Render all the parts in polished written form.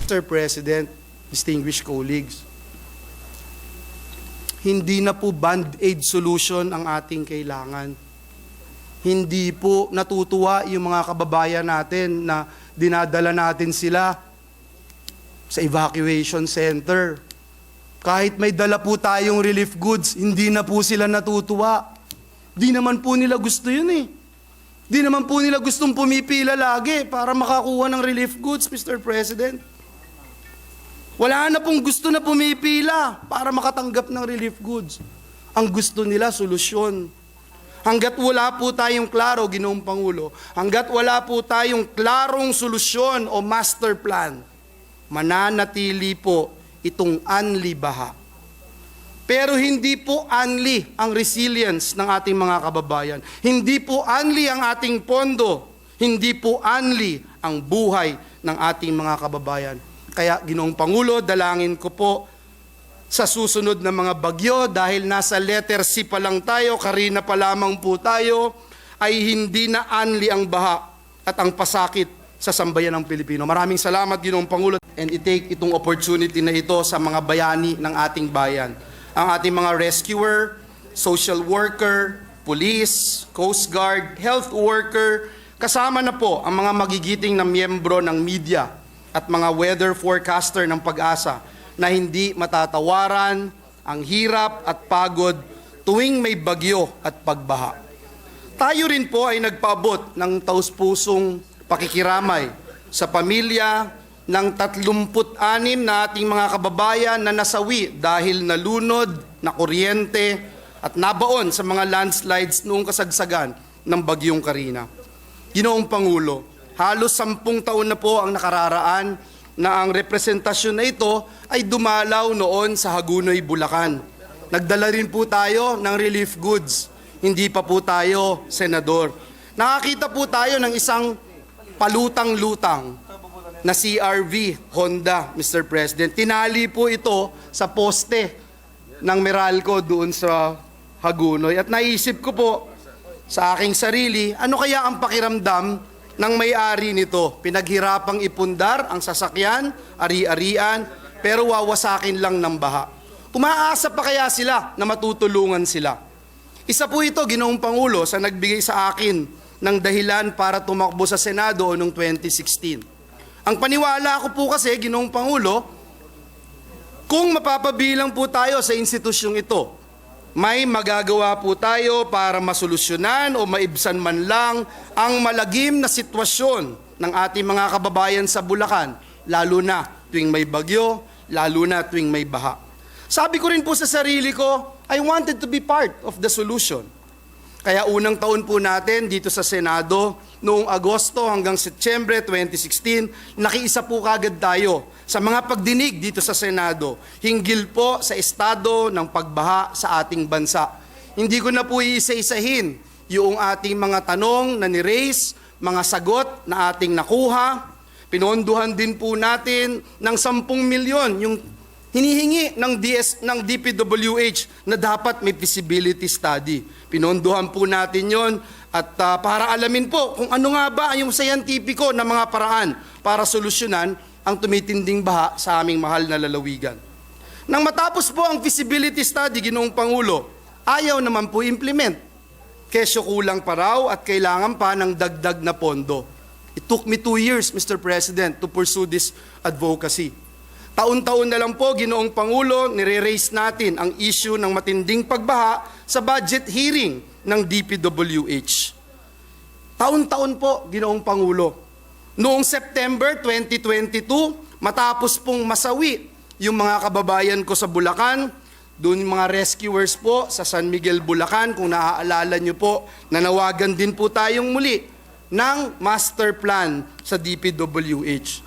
Mr. President, distinguished colleagues, hindi na po band-aid solution ang ating kailangan. Hindi po natutuwa yung mga kababayan natin na dinadala natin sila sa evacuation center. Kahit may dala po tayong relief goods, hindi na po sila natutuwa. Di naman po nila gusto yun eh. Di naman po nila gustong pumipila lagi para makakuha ng relief goods, Mr. President. Wala na pong gusto na pumipila para makatanggap ng relief goods. Ang gusto nila, solusyon. Hanggat wala po tayong klaro, Ginoong Pangulo, hanggat wala po tayong klarong solusyon o master plan, mananatili po itong unli baha. Pero hindi po unli ang resilience ng ating mga kababayan. Hindi po unli ang ating pondo. Hindi po unli ang buhay ng ating mga kababayan. Kaya, Ginoong Pangulo, dalangin ko po sa susunod na mga bagyo, dahil nasa letter C pa lang tayo, karina pa lamang po tayo, ay hindi na unli ang baha at ang pasakit sa sambayan ng Pilipino. Maraming salamat, Ginoong Pangulo, and i-take itong opportunity na ito sa mga bayani ng ating bayan. Ang ating mga rescuer, social worker, police, coast guard, health worker, kasama na po ang mga magigiting na miyembro ng media at mga weather forecaster ng Pag-asa na hindi matatawaran ang hirap at pagod tuwing may bagyo at pagbaha. Tayo rin po ay nagpaabot ng taus-pusong pakikiramay sa pamilya ng 36 na ating mga kababayan na nasawi dahil nalunod, na kuryente at nabaon sa mga landslides noong kasagsagan ng Bagyong Carina. Ginoong Pangulo, halos 10 taon na po ang nakararaan na ang representasyon na ito ay dumalaw noon sa Hagunoy, Bulacan. Nagdala rin po tayo ng relief goods. Hindi pa po tayo senador. Nakakita po tayo ng isang palutang-lutang na CRV Honda, Mr. President. Tinali po ito sa poste ng Meralco doon sa Hagunoy. At naisip ko po sa aking sarili, ano kaya ang pakiramdam ng may-ari nito? Pinaghirapang ipundar ang sasakyan, ari-arian, pero wawasakin lang ng baha. Umaasa pa kaya sila na matutulungan sila? Isa po ito, Ginoong Pangulo, sa nagbigay sa akin ng dahilan para tumakbo sa Senado noong 2016. Ang paniwala ko po kasi, Ginoong Pangulo, kung mapapabilang po tayo sa institusyong ito, may magagawa po tayo para masolusyonan o maibsan man lang ang malagim na sitwasyon ng ating mga kababayan sa Bulacan, lalo na tuwing may bagyo, lalo na tuwing may baha. Sabi ko rin po sa sarili ko, I wanted to be part of the solution. Kaya unang taon po natin dito sa Senado, noong Agosto hanggang Setyembre 2016, nakiisa po kagad tayo sa mga pagdinig dito sa Senado, hinggil po sa estado ng pagbaha sa ating bansa. Hindi ko na po iisa-isahin yung ating mga tanong na ni-raise, mga sagot na ating nakuha. Pinondohan din po natin ng 10 milyon yung hinihingi ng DPWH na dapat may feasibility study. Pinondohan po natin yon at para alamin po kung ano nga ba yung scientifico na mga paraan para solusyonan ang tumitinding baha sa aming mahal na lalawigan. Nang matapos po ang feasibility study, Ginoong Pangulo, ayaw naman po implement. Kesyo kulang pa raw at kailangan pa ng dagdag na pondo. It took me 2 years, Mr. President, to pursue this advocacy. Taon-taon na lang po, Ginoong Pangulo, nire-raise natin ang issue ng matinding pagbaha sa budget hearing ng DPWH. Taon-taon po, Ginoong Pangulo. Noong September 2022, matapos pong masawi yung mga kababayan ko sa Bulacan, doon yung mga rescuers po sa San Miguel, Bulacan, kung naaalala nyo po, nanawagan din po tayong muli ng master plan sa DPWH.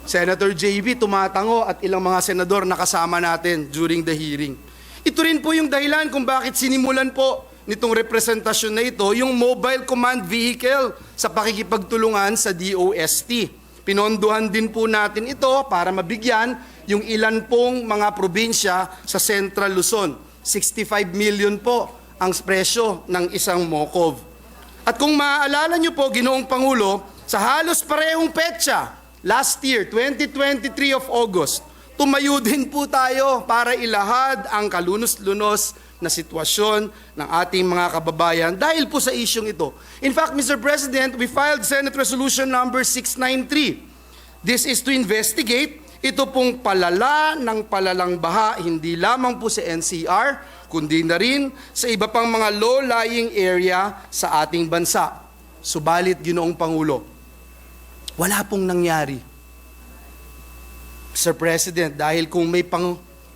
Senator JB tumatango at ilang mga senador na kasama natin during the hearing. Ito rin po yung dahilan kung bakit sinimulan po nitong representasyon na ito yung mobile command vehicle sa pakikipagtulungan sa DOST. Pinondohan din po natin ito para mabigyan yung ilan pong mga probinsya sa Central Luzon. 65 million po ang presyo ng isang MOCOV. At kung maaalala nyo po, Ginoong Pangulo, sa halos parehong petsa last year, 2023 of August, tumayo din po tayo para ilahad ang kalunos-lunos na sitwasyon ng ating mga kababayan dahil po sa isyong ito. In fact, Mr. President, we filed Senate Resolution number 693. This is to investigate ito pong palala ng palalang baha, hindi lamang po sa NCR, kundi na rin sa iba pang mga low-lying area sa ating bansa. Subalit, Ginoong Pangulo, wala pong nangyari. Mr. President, dahil kung may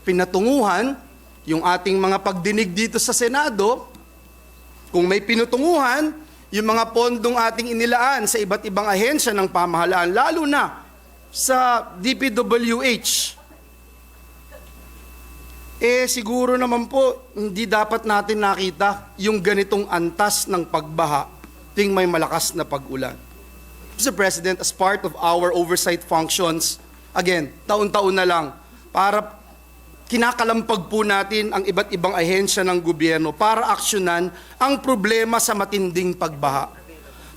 pinatunguhan yung ating mga pagdinig dito sa Senado, kung may pinutunguhan yung mga pondong ating inilaan sa iba't ibang ahensya ng pamahalaan, lalo na sa DPWH, siguro naman po, hindi dapat natin nakita yung ganitong antas ng pagbaha tuwing may malakas na pag-ulan. Mr. President, as part of our oversight functions, again, taon-taon na lang, para kinakalampag po natin ang iba't ibang ahensya ng gobyerno para aksyonan ang problema sa matinding pagbaha.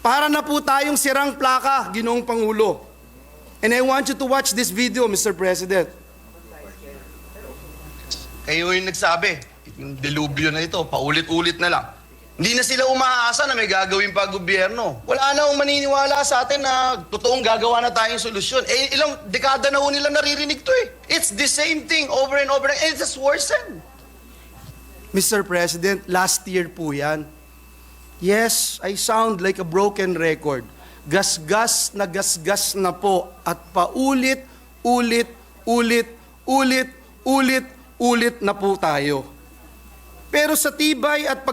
Para na po tayong sirang plaka, Ginoong Pangulo. And I want you to watch this video, Mr. President. Kayo yung nagsabi, yung delubyo na ito, paulit-ulit na lang. Hindi na sila umaasa na may gagawin pa gobyerno. Wala na akong maniniwala sa atin na totoong gagawa na tayong solusyon. Ilang dekada na ho nila naririnig to eh. It's the same thing over and over and it has worsened. Mr. President, last year po yan. Yes, I sound like a broken record. Gasgas na po at paulit-ulit na po tayo. Pero sa tibay at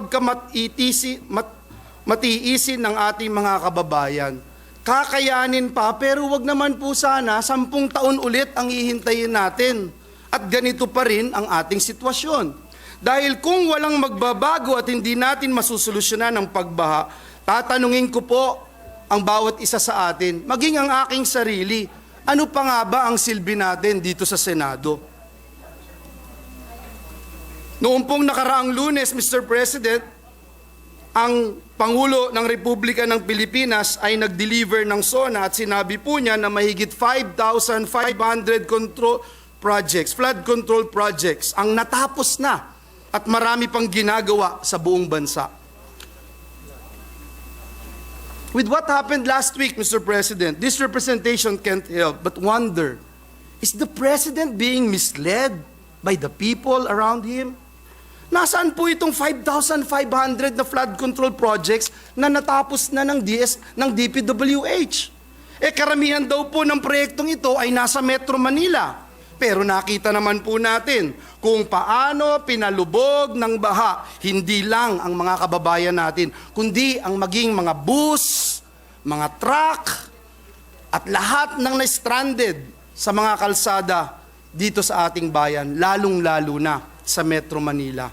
matiisin ng ating mga kababayan, kakayanin pa, pero wag naman po sana 10 taon ulit ang hihintayin natin. At ganito pa rin ang ating sitwasyon. Dahil kung walang magbabago at hindi natin masusolusyonan ang pagbaha, tatanungin ko po ang bawat isa sa atin, maging ang aking sarili, ano pa nga ba ang silbi natin dito sa Senado? Noong pong nakaraang Lunes, Mr. President, ang Pangulo ng Republika ng Pilipinas ay nag-deliver ng SONA at sinabi po niya na mahigit 5,500 flood control projects ang natapos na at marami pang ginagawa sa buong bansa. With what happened last week, Mr. President, this representation can't help but wonder, is the President being misled by the people around him? Nasaan po itong 5,500 na flood control projects na natapos na ng DPWH? Karamihan daw po ng proyektong ito ay nasa Metro Manila. Pero nakita naman po natin kung paano pinalubog ng baha, hindi lang ang mga kababayan natin, kundi ang maging mga bus, mga truck, at lahat ng na-stranded sa mga kalsada dito sa ating bayan, lalong-lalo na sa Metro Manila.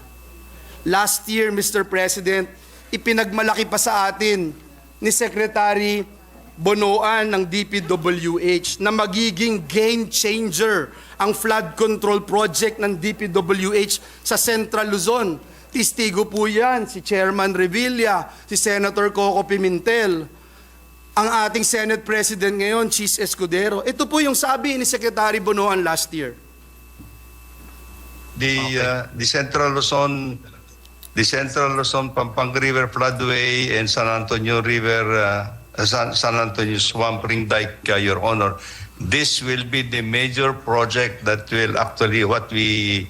Last year, Mr. President, ipinagmalaki pa sa atin ni Secretary Bonoan ng DPWH na magiging game changer ang flood control project ng DPWH sa Central Luzon. Testigo po yan, si Chairman Revilla, si Senator Coco Pimentel, ang ating Senate President ngayon, Chis Escudero. Ito po yung sabi ni Secretary Bonoan last year. The Central Luzon Pampanga River Floodway and San Antonio Swamp Ring Dike, Your Honor. This will be the major project that will actually we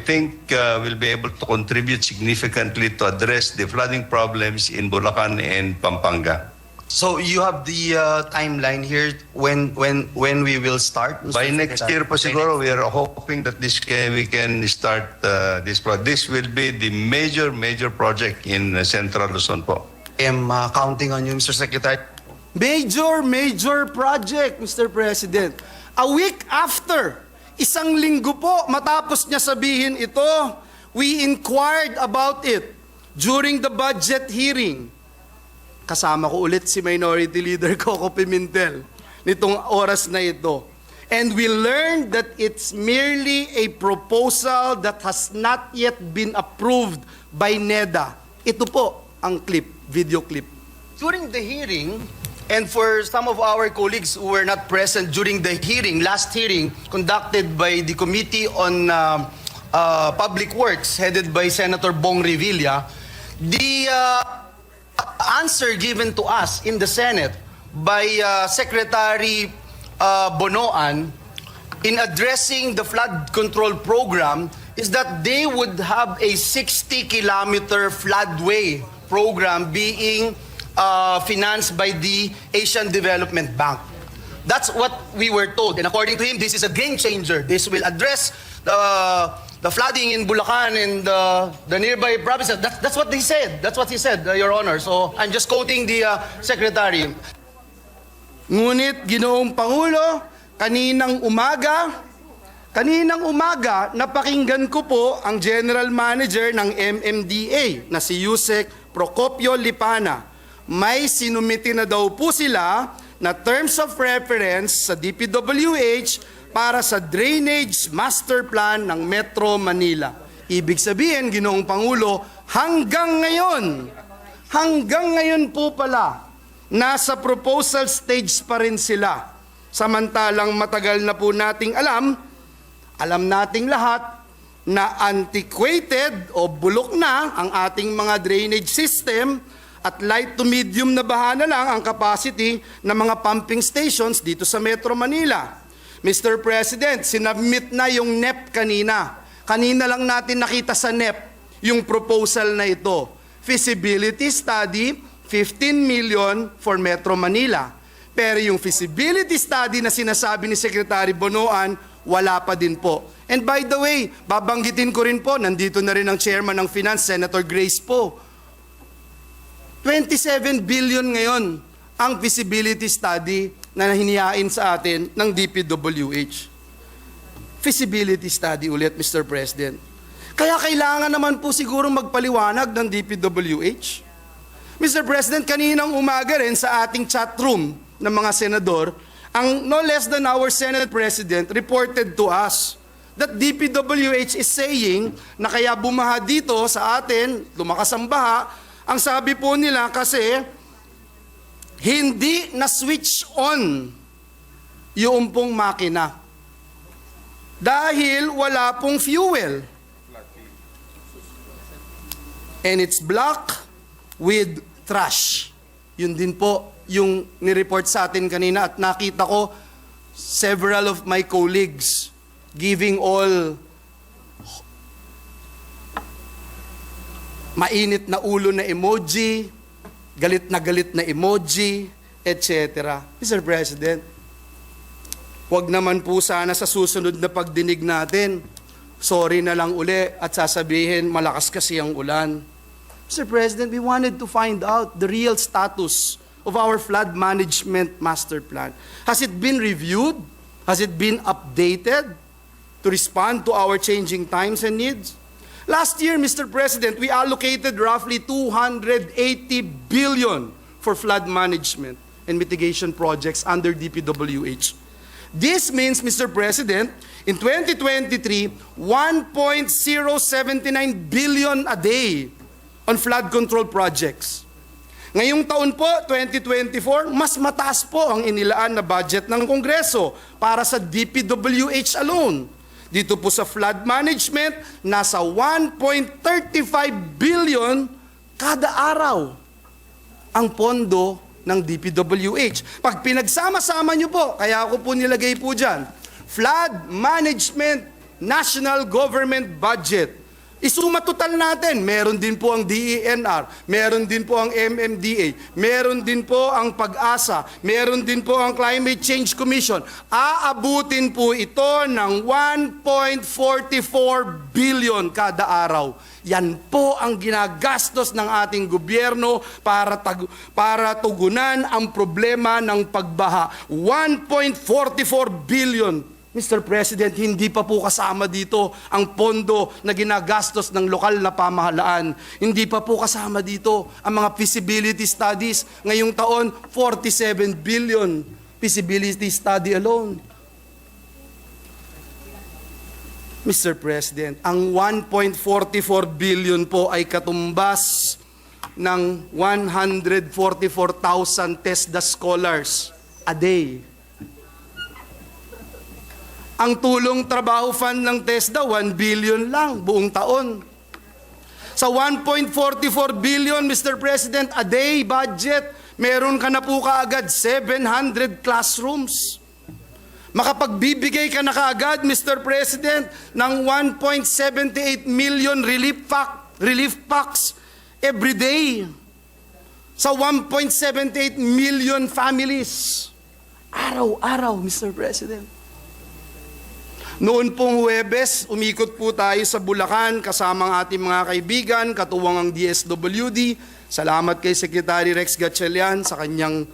think will be able to contribute significantly to address the flooding problems in Bulacan and Pampanga. So you have the timeline here when we will start? Mr. By next year po siguro, we are hoping that we can start this project. This will be the major project in Central Luzon po. I'm counting on you, Mr. Secretary. Major project, Mr. President. A week after, isang linggo po matapos niya sabihin ito, we inquired about it during the budget hearing. Kasama ko ulit si Minority Leader Coco Pimentel nitong oras na ito. And we learned that it's merely a proposal that has not yet been approved by NEDA. Ito po ang clip, video clip. During the hearing, And for some of our colleagues who were not present during the last hearing conducted by the Committee on Public Works, headed by Senator Bong Revilla, the answer given to us in the Senate by Secretary Bonoan in addressing the flood control program is that they would have a 60-kilometer floodway program being financed by the Asian Development Bank. That's what we were told. And according to him, this is a game changer. This will address the flooding in Bulacan and the nearby provinces. That's what they said. That's what he said, Your Honor. So I'm just quoting the Secretary. Ngunit, Ginoong Pangulo, kaninang umaga, napakinggan ko po ang General Manager ng MMDA na si Yusek Procopio Lipana. May sinumiti na daw po sila na terms of reference sa DPWH para sa Drainage Master Plan ng Metro Manila. Ibig sabihin, Ginoong Pangulo, hanggang ngayon po pala, nasa proposal stage pa rin sila. Samantalang matagal na po nating alam nating lahat na antiquated o bulok na ang ating mga drainage system at light to medium na baha na lang ang capacity ng mga pumping stations dito sa Metro Manila. Mr. President, sinabmit na yung NEP kanina. Kanina lang natin nakita sa NEP yung proposal na ito. Feasibility study, 15 million for Metro Manila. Pero yung feasibility study na sinasabi ni Secretary Bonoan, wala pa din po. And by the way, babanggitin ko rin po, nandito na rin ang chairman ng Finance, Senator Grace po. 27 billion ngayon ang feasibility study na hinihain sa atin ng DPWH. Feasibility study ulit, Mr. President. Kaya kailangan naman po siguro magpaliwanag ng DPWH. Mr. President, kaninang umaga rin sa ating chat room ng mga senador, ang no less than our Senate President reported to us that DPWH is saying na kaya bumaha dito sa atin, lumakas ang baha, ang sabi po nila kasi hindi na-switch on yung pong makina dahil wala pong fuel. And it's black with trash. Yun din po yung nireport sa atin kanina at nakita ko several of my colleagues giving all mainit na ulo na emoji, galit na emoji, etc. Mr. President, wag naman po sana sa susunod na pagdinig natin, sorry na lang uli at sasabihin malakas kasi ang ulan. Mr. President, we wanted to find out the real status of our flood management master plan. Has it been reviewed? Has it been updated to respond to our changing times and needs? Last year, Mr. President, we allocated roughly 280 billion for flood management and mitigation projects under DPWH. This means, Mr. President, in 2023, 1.079 billion a day on flood control projects. Ngayong taon po, 2024, mas mataas po ang inilaan na budget ng Kongreso para sa DPWH alone. Dito po sa flood management, nasa 1.35 billion kada araw ang pondo ng DPWH. Pag pinagsama-sama nyo po, kaya ako po nilagay po dyan, Flood Management National Government Budget. Isuma total natin, meron din po ang DENR, meron din po ang MMDA, meron din po ang PAG-ASA, meron din po ang Climate Change Commission. Aabutin po ito ng 1.44 billion kada araw. Yan po ang ginagastos ng ating gobyerno para tugunan ang problema ng pagbaha. 1.44 billion. Mr. President, hindi pa po kasama dito ang pondo na ginagastos ng lokal na pamahalaan. Hindi pa po kasama dito ang mga feasibility studies. Ngayong taon, 47 billion feasibility study alone. Mr. President, ang 1.44 billion po ay katumbas ng 144,000 TESDA scholars a day. Ang tulong trabaho fund ng TESDA, 1 billion lang buong taon. Sa 1.44 billion, Mr. President, a day budget, meron ka na po kaagad 700 classrooms. Makapagbibigay ka na kaagad, Mr. President, ng 1.78 million relief packs every day sa 1.78 million families. Araw-araw, Mr. President. Noon pong Huwebes, umikot po tayo sa Bulacan kasama ang ating mga kaibigan, katuwang ang DSWD. Salamat kay Secretary Rex Gatchalian sa kanyang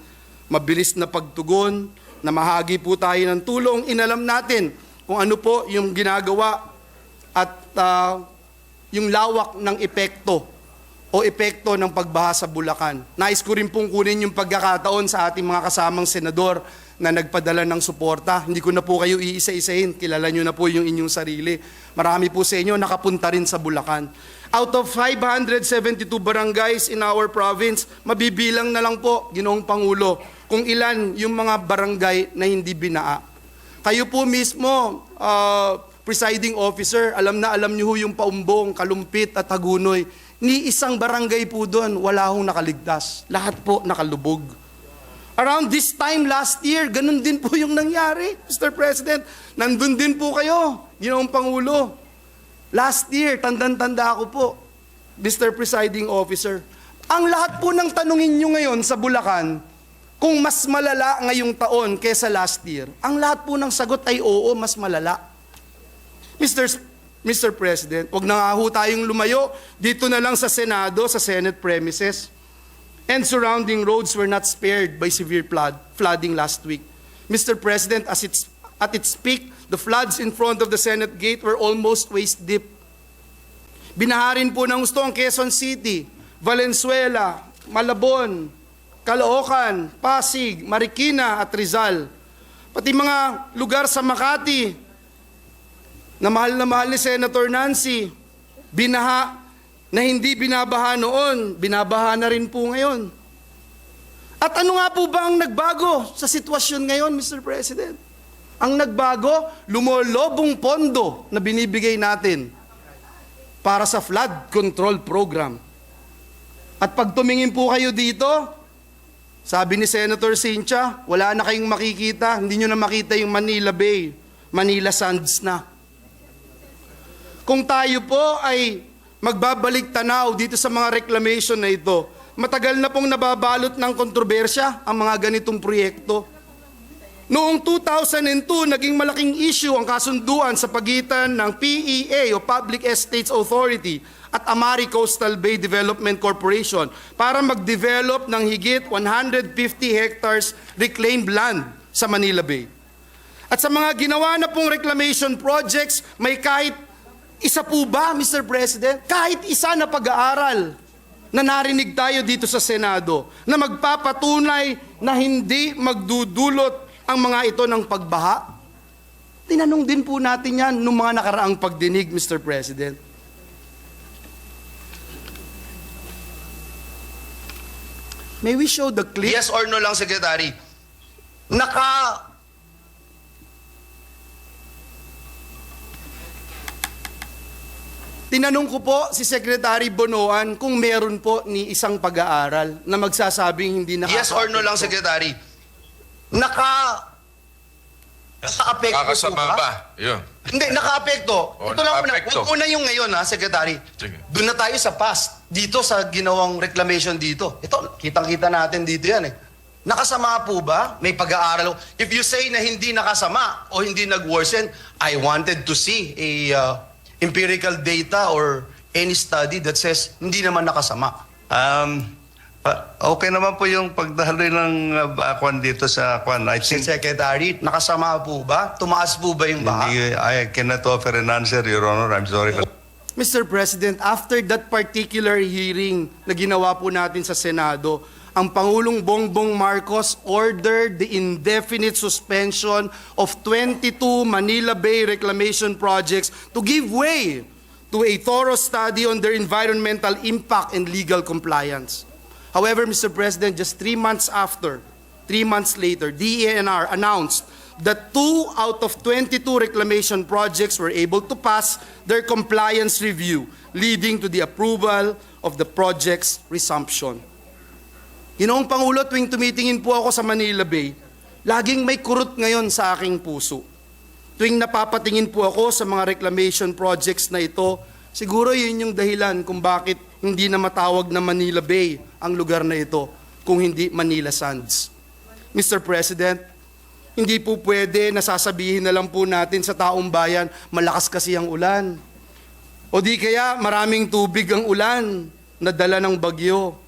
mabilis na pagtugon. Namahagi po tayo ng tulong. Inalam natin kung ano po yung ginagawa at yung lawak ng epekto ng pagbaha sa Bulacan. Nais ko rin pong kunin yung pagkakataon sa ating mga kasamang senador na nagpadala ng suporta. Hindi ko na po kayo iisa-isahin. Kilala nyo na po yung inyong sarili. Marami po sa inyo nakapunta rin sa Bulacan. Out of 572 barangays in our province, mabibilang na lang po, Ginoong Pangulo, kung ilan yung mga barangay na hindi binaa. Kayo po mismo, presiding officer, alam nyo yung Paumbong, Kalumpit at Hagunoy. Ni isang barangay po doon, wala hong nakaligtas. Lahat po nakalubog. Around this time last year, ganun din po yung nangyari, Mr. President. Nandun din po kayo, Ginoong Pangulo. Last year, tandang-tanda ako po, Mr. Presiding Officer. Ang lahat po ng tanungin nyo ngayon sa Bulacan, kung mas malala ngayong taon kesa last year, ang lahat po ng sagot ay oo, mas malala. Mr. President, wag na nga ho tayong lumayo, dito na lang sa Senado, sa Senate premises. And surrounding roads were not spared by severe flooding last week. Mr. President, at its peak, the floods in front of the Senate gate were almost waist deep. Binaharin po ng gusto ang Quezon City, Valenzuela, Malabon, Caloocan, Pasig, Marikina at Rizal. Pati mga lugar sa Makati na mahal ni Senator Nancy, binaha na hindi binabaha noon, binabaha na rin po ngayon. At ano nga po ba ang nagbago sa sitwasyon ngayon, Mr. President? Ang nagbago, lumolobong pondo na binibigay natin para sa flood control program. At pag tumingin po kayo dito, sabi ni Senator Cynthia, wala na kayong makikita, hindi nyo na makita yung Manila Bay, Manila Sands na. Kung tayo po ay magbabalik tanaw dito sa mga reclamation na ito, matagal na pong nababalot ng kontrobersya ang mga ganitong proyekto. Noong 2002, naging malaking issue ang kasunduan sa pagitan ng PEA o Public Estates Authority at Amari Coastal Bay Development Corporation para mag-develop ng higit 150 hectares reclaimed land sa Manila Bay. At sa mga ginawa na pong reclamation projects, may kahit isa po ba, Mr. President, kahit isa na pag-aaral na narinig tayo dito sa Senado na magpapatunay na hindi magdudulot ang mga ito ng pagbaha? Tinanong din po natin yan nung mga nakaraang pagdinig, Mr. President. May we show the clip? Yes or no lang, Secretary. Tinanong ko po si Secretary Bonoan kung meron po ni isang pag-aaral na magsasabing hindi Yes or no lang, Secretary. Naka-apekto po Kakasama ba? ba? Yun. Hindi, naka-apekto. Oh, Ito lang muna. naka-apekto. Huwag una yung ngayon, ha, Secretary. Sige. Doon na tayo sa past. Dito sa ginawang reclamation dito. Ito, kitang-kita natin dito yan eh. Nakasama po ba? May pag-aaral. If you say na hindi nakasama o hindi nag-worsen, I wanted to see a empirical data or any study that says hindi naman nakasama. Okay naman po yung pagdahaloy ng kwan dito sa kwan. I think Secretary, nakasama po ba? Tumaas po ba yung baha? I cannot offer an answer, Your Honor. I'm sorry. Mr. President, after that particular hearing na ginawa po natin sa Senado, ang Pangulong Bongbong Marcos ordered the indefinite suspension of 22 Manila Bay reclamation projects to give way to a thorough study on their environmental impact and legal compliance. However, Mr. President, just 3 months later, DENR announced that 2 out of 22 reclamation projects were able to pass their compliance review, leading to the approval of the project's resumption. Ginoong Pangulo, tuwing tumitingin po ako sa Manila Bay, laging may kurot ngayon sa aking puso. Tuwing napapatingin po ako sa mga reclamation projects na ito, siguro yun yung dahilan kung bakit hindi na matawag na Manila Bay ang lugar na ito, kung hindi Manila Sands. Mr. President, hindi po pwede na sasabihin na lang po natin sa taong bayan, malakas kasi ang ulan. O di kaya maraming tubig ang ulan na dala ng bagyo.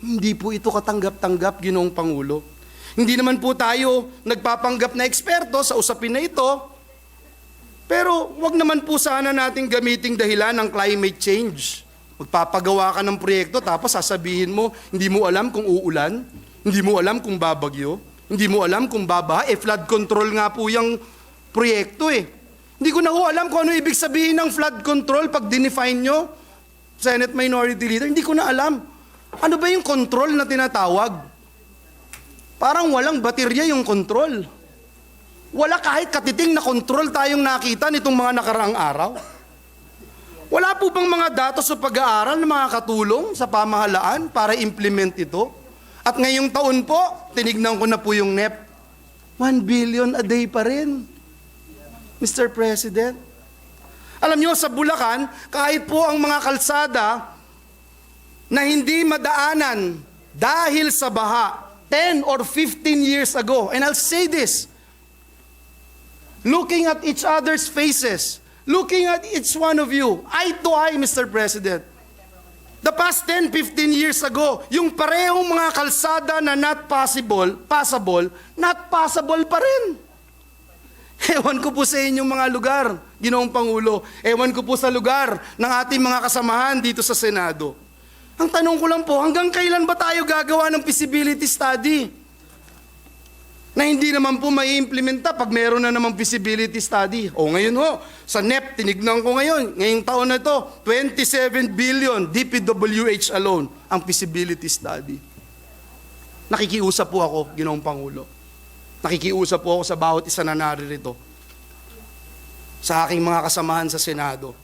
Hindi po ito katanggap-tanggap, Ginoong Pangulo. Hindi naman po tayo nagpapanggap na eksperto sa usapin na ito, pero wag naman po sana nating gamiting dahilan ng climate change. Magpapagawa ka ng proyekto tapos sasabihin mo, hindi mo alam kung uulan, hindi mo alam kung babagyo, hindi mo alam kung babaha. Flood control nga po yung proyekto eh. Hindi ko na ho alam kung ano ibig sabihin ng flood control pag dinefine nyo, Senate Minority Leader. Hindi ko na alam. Ano ba yung control na tinatawag? Parang walang baterya yung control. Wala kahit katiting na control tayong nakita nitong mga nakaraang araw. Wala po bang mga datos o pag-aaral na makakatulong sa pamahalaan para implement ito? At ngayong taon po, tinignan ko na po yung NEP. 1 billion a day pa rin. Mr. President. Alam nyo, sa Bulacan, kahit po ang mga kalsada na hindi madaanan dahil sa baha 10 or 15 years ago, and I'll say this, looking at each other's faces, looking at each one of you, eye to eye, Mr. President. The past 10, 15 years ago, yung parehong mga kalsada na not passable pa rin. Ewan ko po sa inyong mga lugar, Ginoong Pangulo. Ewan ko po sa lugar ng ating mga kasamahan dito sa Senado. Ang tanong ko lang po, hanggang kailan ba tayo gagawa ng feasibility study? Na hindi naman po mai-implementa pag meron na namang feasibility study. O ngayon ho, sa NEP, tinignan ko ngayong taon na ito, 27 billion DPWH alone ang feasibility study. Nakikiusap po ako, Ginoong Pangulo. Nakikiusap po ako sa bawat isa na naririto. Sa aking mga kasamahan sa Senado.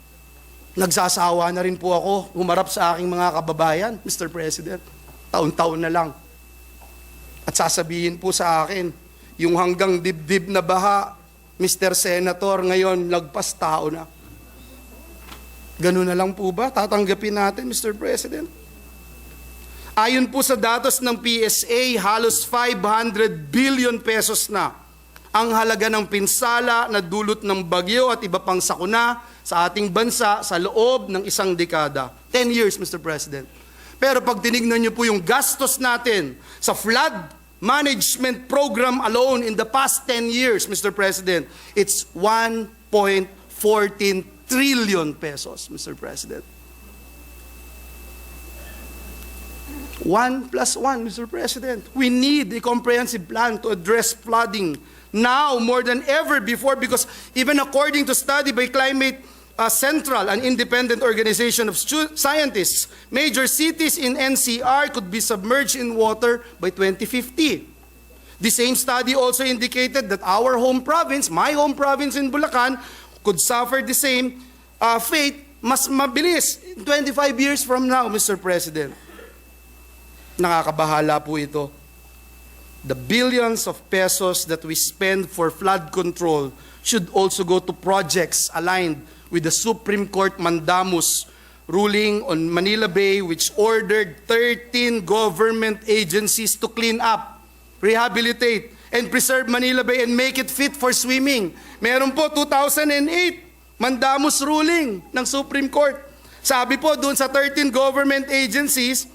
Nagsasawa na rin po ako humarap sa aking mga kababayan, Mr. President. Taon-taon na lang. At sasabihin po sa akin, yung hanggang dibdib na baha, Mr. Senator, ngayon lagpas tao na. Ganun na lang po ba? Tatanggapin natin, Mr. President? Ayon po sa datos ng PSA, halos 500 billion pesos na ang halaga ng pinsala na dulot ng bagyo at iba pang sakuna sa ating bansa sa loob ng isang dekada. 10 years, Mr. President. Pero pag tinignan niyo po yung gastos natin sa flood management program alone in the past 10 years, Mr. President, it's 1.14 trillion pesos, Mr. President. 1 plus 1, Mr. President. We need a comprehensive plan to address flooding now more than ever before, because even according to study by Climate Central, an independent organization of scientists, major cities in NCR could be submerged in water by 2050. The same study also indicated that our home province, my home province in Bulacan, could suffer the same fate mas mabilis 25 years from now, Mr. President. Nakakabahala po ito. The billions of pesos that we spend for flood control should also go to projects aligned with the Supreme Court mandamus ruling on Manila Bay, which ordered 13 government agencies to clean up, rehabilitate, and preserve Manila Bay and make it fit for swimming. Meron po 2008 mandamus ruling ng Supreme Court. Sabi po doon sa 13 government agencies,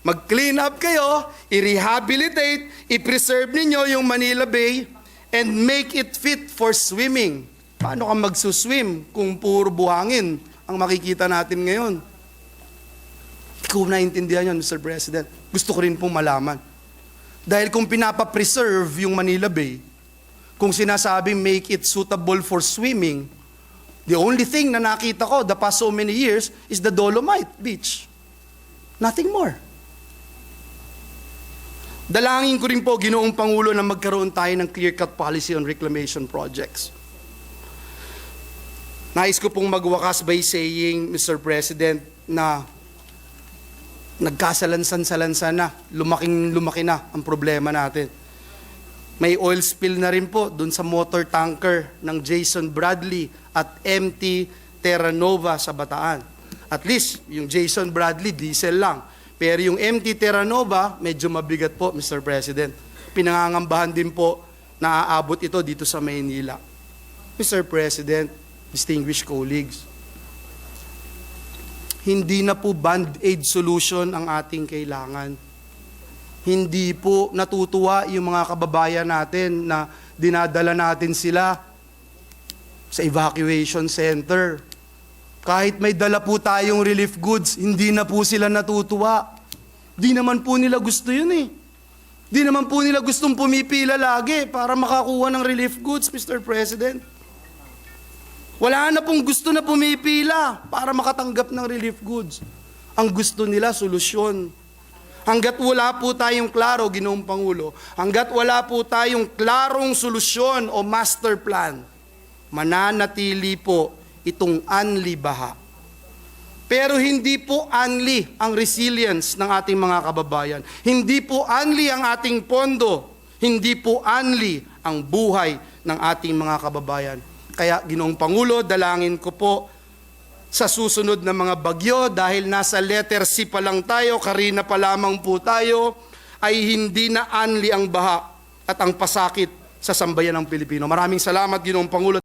mag-clean up kayo, i-rehabilitate, i-preserve ninyo yung Manila Bay, and make it fit for swimming. Paano ka magsuswim kung puro buhangin ang makikita natin ngayon? Hindi ko naintindihan yun, Mr. President. Gusto ko rin pong malaman. Dahil kung pinapapreserve yung Manila Bay, kung sinasabi make it suitable for swimming, The only thing na nakita ko the past so many years is the Dolomite Beach. Nothing more. Dalangin ko rin po, Ginoong Pangulo, na magkaroon tayo ng clear-cut policy on reclamation projects. Nais ko pong magwakas by saying, Mr. President, na nagkasalansan-salansan na, lumaki na ang problema natin. May oil spill na rin po dun sa motor tanker ng Jason Bradley at MT Terra Nova sa Bataan. At least, yung Jason Bradley, diesel lang. Pero yung MT Terra Nova, medyo mabigat po, Mr. President. Pinangangambahan din po na aabot ito dito sa Maynila. Mr. President, distinguished colleagues, hindi na po band-aid solution ang ating kailangan. Hindi po natutuwa yung mga kababayan natin na dinadala natin sila sa evacuation center. Kahit may dala po tayong relief goods, hindi na po sila natutuwa. Di naman po nila gusto yun eh. Di naman po nila gustong pumipila lagi para makakuha ng relief goods, Mr. President. Wala na pong gusto na pumipila para makatanggap ng relief goods. Ang gusto nila, solusyon. Hanggat wala po tayong klaro, Ginoong Pangulo, hanggat wala po tayong klarong solusyon o master plan, mananatili po itong unli baha. Pero hindi po unli ang resilience ng ating mga kababayan. Hindi po unli ang ating pondo. Hindi po unli ang buhay ng ating mga kababayan. Kaya, Ginoong Pangulo, dalangin ko po sa susunod na mga bagyo, dahil nasa letter C pa lang tayo, Karina pa lamang po tayo, ay hindi na unli ang baha at ang pasakit sa sambayan ng Pilipino. Maraming salamat, Ginoong Pangulo.